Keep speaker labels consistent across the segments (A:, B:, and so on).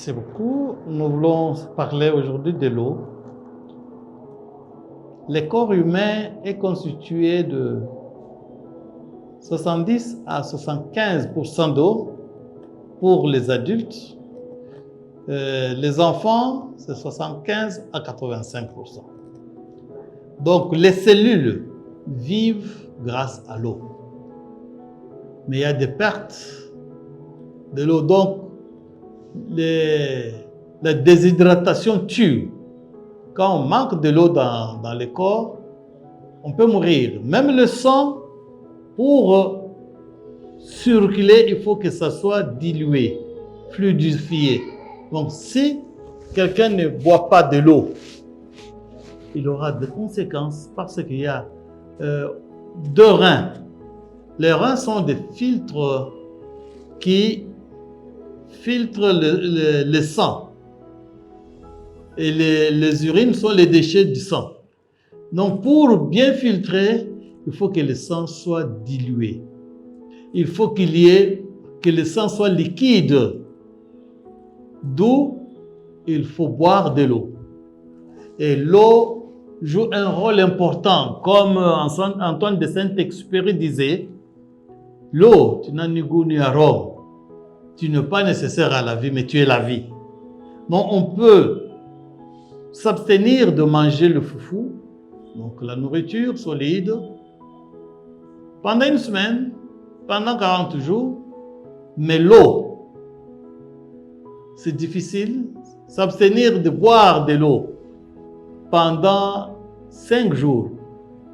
A: Merci beaucoup. Nous voulons parler aujourd'hui de l'eau. Le corps humain est constitué de 70 à 75% d'eau pour les adultes. Les enfants, c'est 75 à 85%. Donc, les cellules vivent grâce à l'eau. Mais il y a des pertes de l'eau. Donc, la déshydratation tue. Quand on manque de l'eau dans le corps, on peut mourir. Même le sang, pour circuler, il faut que ça soit dilué, fluidifié. Donc, si quelqu'un ne boit pas de l'eau, il aura des conséquences parce qu'il y a deux reins. Les reins sont des filtres qui filtrent le sang. Et les urines sont les déchets du sang. Donc, pour bien filtrer, il faut que le sang soit dilué. Il faut que le sang soit liquide. D'où il faut boire de l'eau. Et l'eau joue un rôle important. Comme Antoine de Saint-Exupéry disait, l'eau, tu n'as ni goût ni arôme. Tu n'es pas nécessaire à la vie, mais tu es la vie. Donc, on peut s'abstenir de manger le foufou, donc la nourriture solide, pendant une semaine, pendant 40 jours, mais l'eau, c'est difficile. S'abstenir de boire de l'eau pendant 5 jours,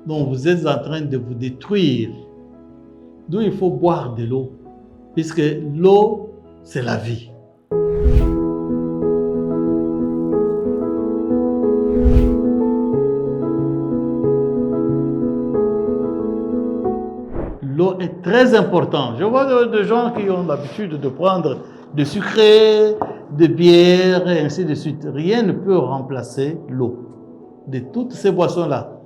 A: donc vous êtes en train de vous détruire. D'où il faut boire de l'eau, puisque l'eau, c'est la vie. L'eau est très importante. Je vois des gens qui ont l'habitude de prendre de sucré, de bière et ainsi de suite. Rien ne peut remplacer l'eau. De toutes ces boissons-là,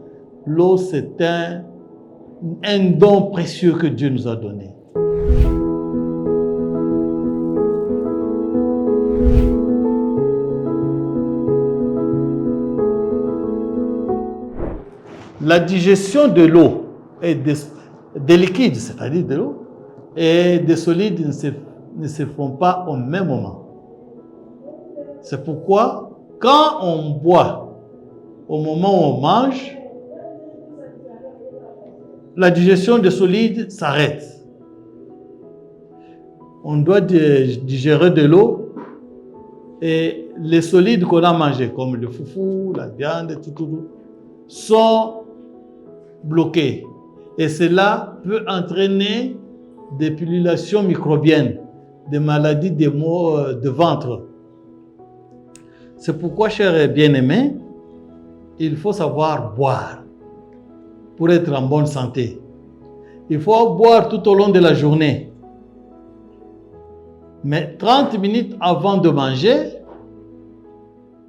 A: l'eau, c'est un don précieux que Dieu nous a donné. La digestion de l'eau et des liquides, c'est-à-dire de l'eau, et des solides ne se font pas au même moment. C'est pourquoi, quand on boit, au moment où on mange, la digestion des solides s'arrête. On doit digérer de l'eau et les solides qu'on a mangés, comme le foufou, la viande, tout, sont bloqués. Et cela peut entraîner des pullulations microbiennes, des maladies des maux de ventre. C'est pourquoi, chers bien-aimés, il faut savoir boire pour être en bonne santé. Il faut boire tout au long de la journée. Mais 30 minutes avant de manger,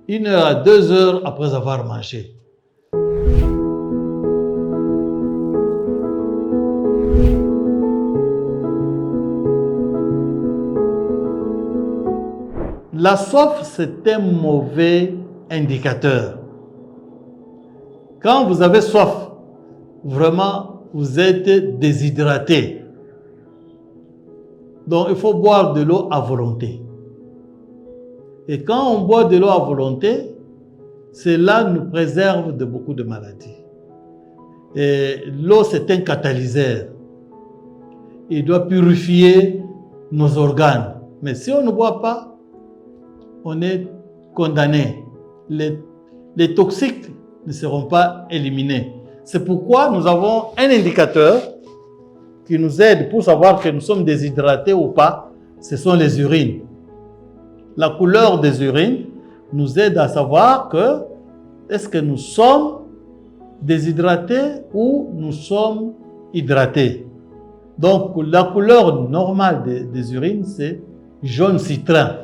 A: 1 heure à 2 heures après avoir mangé. La soif, c'est un mauvais indicateur. Quand vous avez soif, vraiment, vous êtes déshydraté. Donc, il faut boire de l'eau à volonté. Et quand on boit de l'eau à volonté, cela nous préserve de beaucoup de maladies. Et l'eau, c'est un catalyseur. Il doit purifier nos organes. Mais si on ne boit pas, on est condamné. Les toxiques ne seront pas éliminés. C'est pourquoi nous avons un indicateur qui nous aide pour savoir que nous sommes déshydratés ou pas. Ce sont les urines. La couleur des urines nous aide à savoir que est-ce que nous sommes déshydratés ou nous sommes hydratés. Donc, la couleur normale des urines, c'est jaune citron.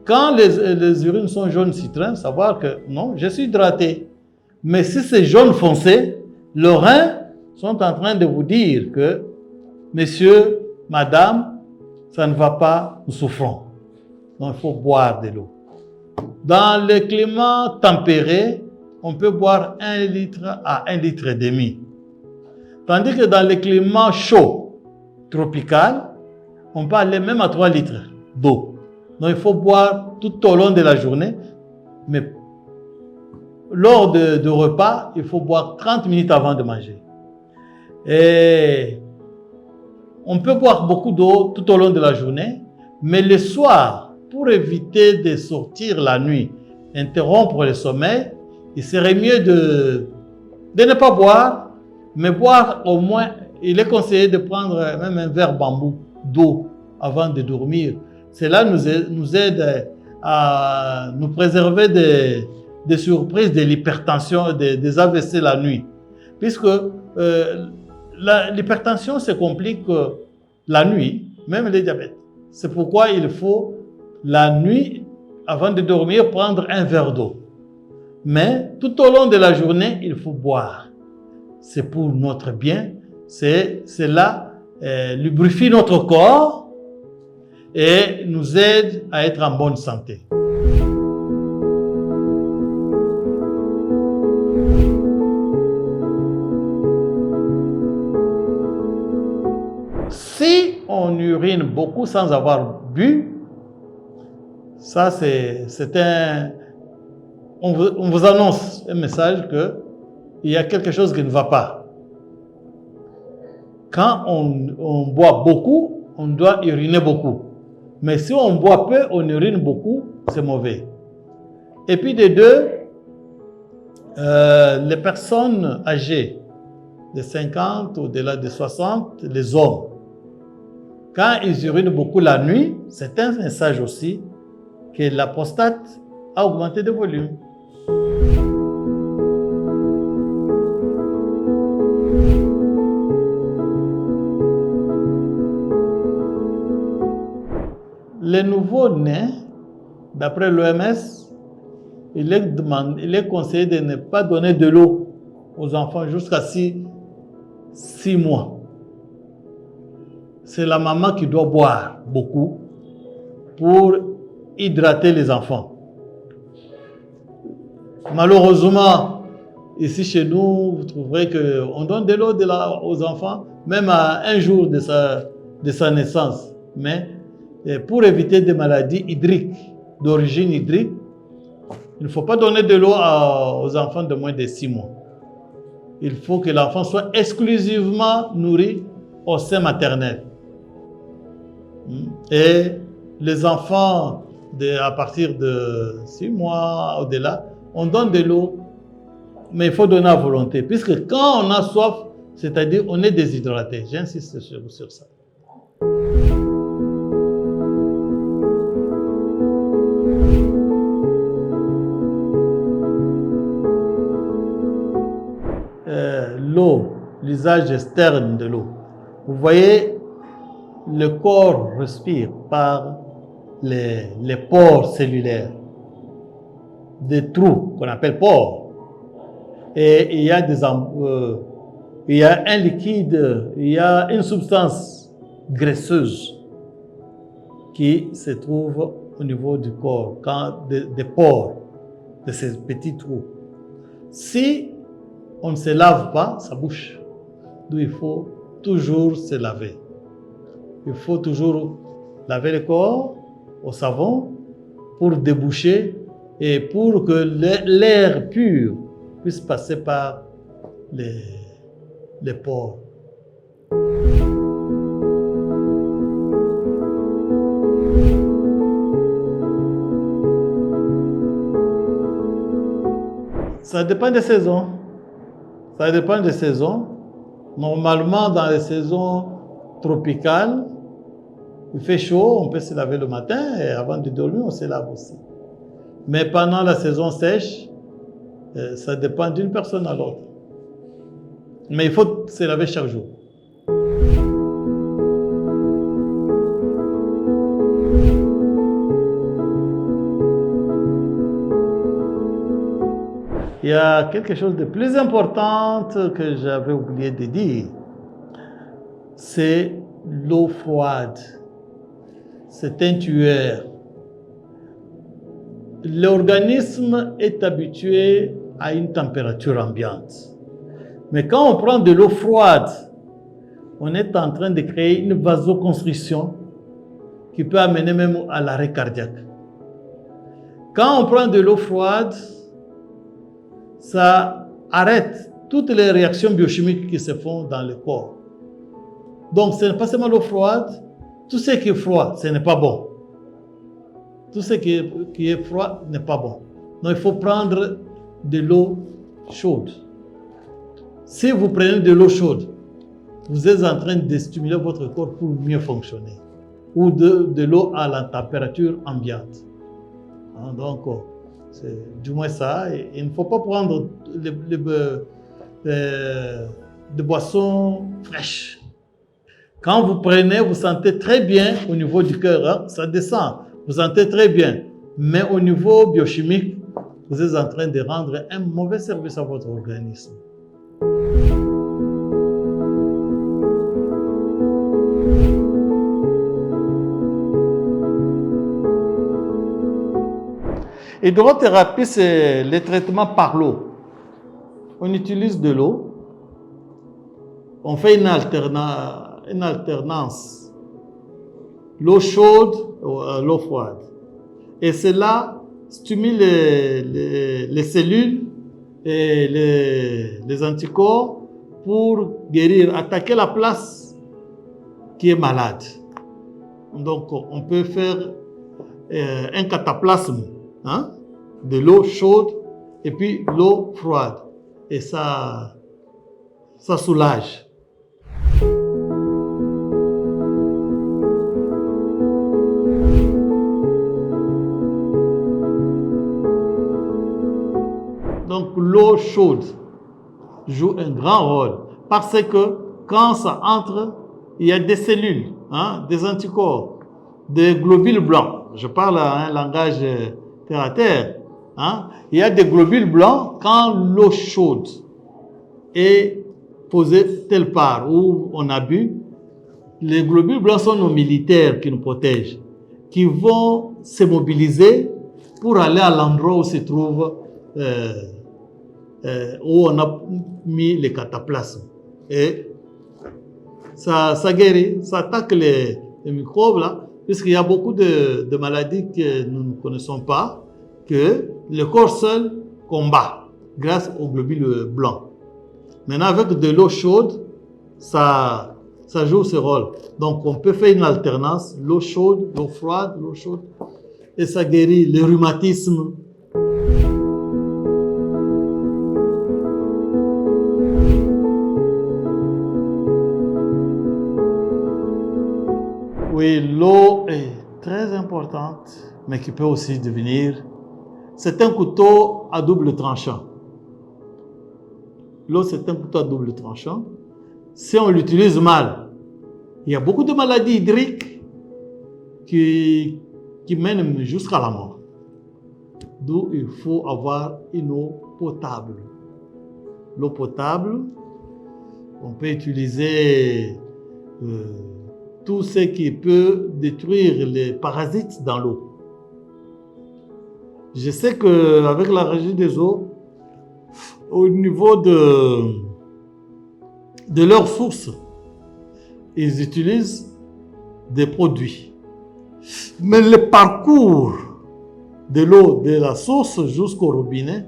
A: Quand les urines sont jaune citron, savoir que non, je suis hydraté. Mais si c'est jaune foncé, les reins sont en train de vous dire que, monsieur, madame, ça ne va pas, nous souffrons. Donc, il faut boire de l'eau. Dans le climat tempéré, on peut boire 1 litre à 1 litre et demi. Tandis que dans le climat chaud, tropical, on peut aller même à 3 litres d'eau. Donc, il faut boire tout au long de la journée. Mais lors de repas, il faut boire 30 minutes avant de manger. Et on peut boire beaucoup d'eau tout au long de la journée, mais le soir, pour éviter de sortir la nuit, interrompre le sommeil, il serait mieux de ne pas boire, mais boire au moins, il est conseillé de prendre même un verre bambou d'eau avant de dormir. Cela nous aide à nous préserver des surprises de l'hypertension, des AVC la nuit. Puisque l'hypertension se complique la nuit, même les diabètes. C'est pourquoi il faut la nuit, avant de dormir, prendre un verre d'eau. Mais tout au long de la journée, il faut boire. C'est pour notre bien. Cela lubrifie notre corps et nous aide à être en bonne santé. Si on urine beaucoup sans avoir bu, ça c'est un... On vous annonce un message qu'il y a quelque chose qui ne va pas. Quand on boit beaucoup, on doit uriner beaucoup. Mais si on boit peu, on urine beaucoup, c'est mauvais. Et puis de deux, les personnes âgées de 50 au-delà de 60, les hommes, quand ils urinent beaucoup la nuit, c'est un message aussi que la prostate a augmenté de volume. Les nouveaux-nés, d'après l'OMS, il est conseillé de ne pas donner de l'eau aux enfants jusqu'à 6 mois. C'est la maman qui doit boire beaucoup pour hydrater les enfants. Malheureusement, ici chez nous, vous trouverez qu'on donne de l'eau aux enfants, même à un jour de sa naissance. Mais pour éviter des maladies hydriques, d'origine hydrique, il ne faut pas donner de l'eau aux enfants de moins de 6 mois. Il faut que l'enfant soit exclusivement nourri au sein maternel. Et les enfants à partir de 6 mois au-delà, on donne de l'eau, mais il faut donner à volonté. Puisque quand on a soif, c'est-à-dire on est déshydraté. J'insiste sur ça. L'eau, l'usage externe de l'eau. Vous voyez, le corps respire par les pores cellulaires, des trous qu'on appelle pores. Et il y a un liquide, il y a une substance graisseuse qui se trouve au niveau du corps, des pores, de ces petits trous. Si on ne se lave pas, ça bouche. Donc il faut toujours se laver. Il faut toujours laver le corps au savon pour déboucher et pour que l'air pur puisse passer par les pores. Ça dépend des saisons. Ça dépend des saisons. Normalement, dans les saisons tropicales, il fait chaud, on peut se laver le matin et avant de dormir, on se lave aussi. Mais pendant la saison sèche, ça dépend d'une personne à l'autre. Mais il faut se laver chaque jour. Il y a quelque chose de plus important que j'avais oublié de dire. C'est l'eau froide. C'est un tueur. l'organisme est habitué à une température ambiante. Mais quand on prend de l'eau froide, on est en train de créer une vasoconstriction qui peut amener même à l'arrêt cardiaque. Quand on prend de l'eau froide, ça arrête toutes les réactions biochimiques qui se font dans le corps. Donc, ce n'est pas seulement l'eau froide. Tout ce qui est froid, ce n'est pas bon. Tout ce qui est froid n'est pas bon. Donc, il faut prendre de l'eau chaude. Si vous prenez de l'eau chaude, vous êtes en train de stimuler votre corps pour mieux fonctionner. Ou de l'eau à la température ambiante. Donc, c'est du moins ça. Et il ne faut pas prendre de boissons fraîches. Quand vous prenez, vous sentez très bien au niveau du cœur, ça descend, vous sentez très bien. Mais au niveau biochimique, vous êtes en train de rendre un mauvais service à votre organisme. Hydrothérapie, c'est le traitement par l'eau. On utilise de l'eau, on fait une alternance, l'eau chaude ou l'eau froide. Et cela stimule les cellules et les anticorps pour guérir, attaquer la place qui est malade. Donc, on peut faire un cataplasme de l'eau chaude et puis l'eau froide. Et ça soulage. Donc l'eau chaude joue un grand rôle parce que quand ça entre, il y a des cellules, des anticorps, des globules blancs. Je parle un langage terre à terre. Il y a des globules blancs quand l'eau chaude est posée telle part où on a bu. Les globules blancs sont nos militaires qui nous protègent, qui vont se mobiliser pour aller à l'endroit où se trouve où on a mis les cataplasmes. Et ça guérit, ça attaque les microbes là, puisqu'il y a beaucoup de maladies que nous ne connaissons pas, que le corps seul combat grâce aux globules blancs. Maintenant, avec de l'eau chaude, ça joue ce rôle. Donc, on peut faire une alternance, l'eau chaude, l'eau froide, l'eau chaude, et ça guérit le rhumatisme. Oui, l'eau est très importante, mais qui peut aussi devenir... C'est un couteau à double tranchant. L'eau, c'est un couteau à double tranchant. Si on l'utilise mal, il y a beaucoup de maladies hydriques qui mènent jusqu'à la mort. D'où il faut avoir une eau potable. L'eau potable, on peut utiliser tout ce qui peut détruire les parasites dans l'eau. Je sais qu'avec la régie des eaux, au niveau de leurs sources, ils utilisent des produits. Mais le parcours de l'eau de la source jusqu'au robinet,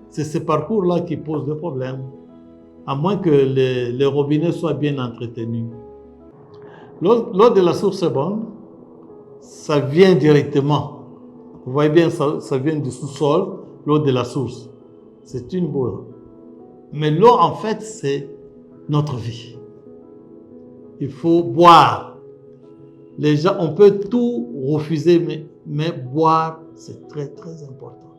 A: c'est ce parcours-là qui pose des problèmes, à moins que les robinets soient bien entretenus. L'eau de la source est bonne, ça vient directement. Vous voyez bien, ça vient du sous-sol, l'eau de la source. C'est une bonne. Mais l'eau, en fait, c'est notre vie. Il faut boire. Les gens, on peut tout refuser, mais boire, c'est très, très important.